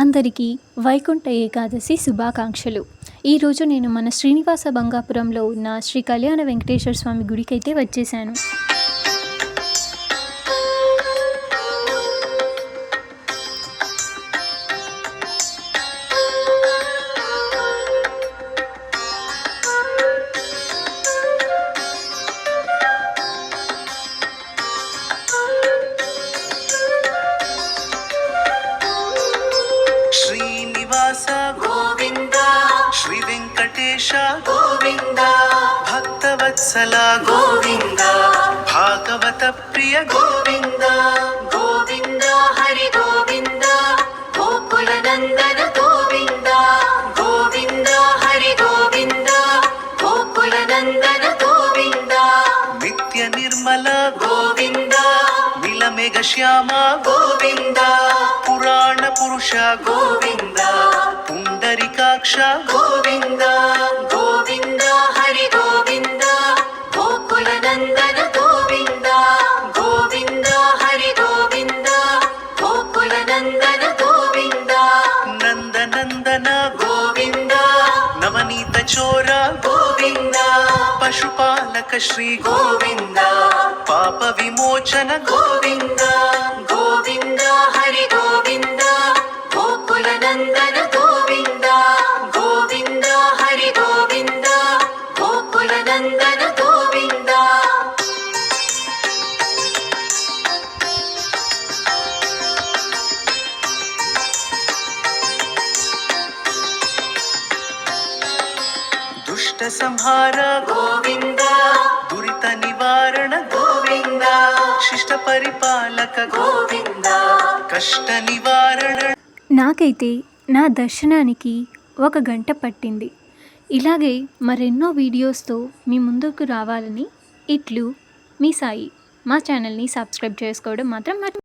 అందరికీ వైకుంఠ ఏకాదశి శుభాకాంక్షలు. ఈరోజు నేను మన శ్రీనివాస బంగాపురంలో ఉన్న శ్రీ కళ్యాణ వెంకటేశ్వర స్వామి గుడికైతే వచ్చేసాను. गोविंद श्री वेंकटेश गोविंद भक्तवत्सल गोविंद भागवत प्रिय गोविंद गोविंद हरि गोविंद गोकुल नंदन गोविंद गोविंद हरि गोविंद गोकुल नंदन गोविंद नित्य निर्मल गोविंद नीलमेघ श्याम गोविंद पुराण पुरुष गोविंद पुंडरीकाक्ष गोविंद गोविंद हरि गोविंद गोकुल नंदन गोविंद गोविंद हरि गोविंद गोकुल नंदन गोविंद नंदनंदन गोविंद नवनीत चोर गोविंद पशुपालक श्री गोविंद पाप विमोचन गोविंद गोविंद हरि गोविंद गोकुल नंदन गोविंद गोविंद हरि गोविंद गोकुल नंदन गोविंद दुष्ट संहार गोविंद दुरित निवारण गोविंद शिष्ट परिपालक गोविंद कष्ट निवारण. నాకైతే నా దర్శనానికి 1 గంట పట్టింది. ఇలాగే మరెన్నో వీడియోస్తో మీ ముందుకు రావాలని ఇట్లు మీ సాయి. మా ఛానల్ని సబ్స్క్రైబ్ చేసుకోవడం మాత్రం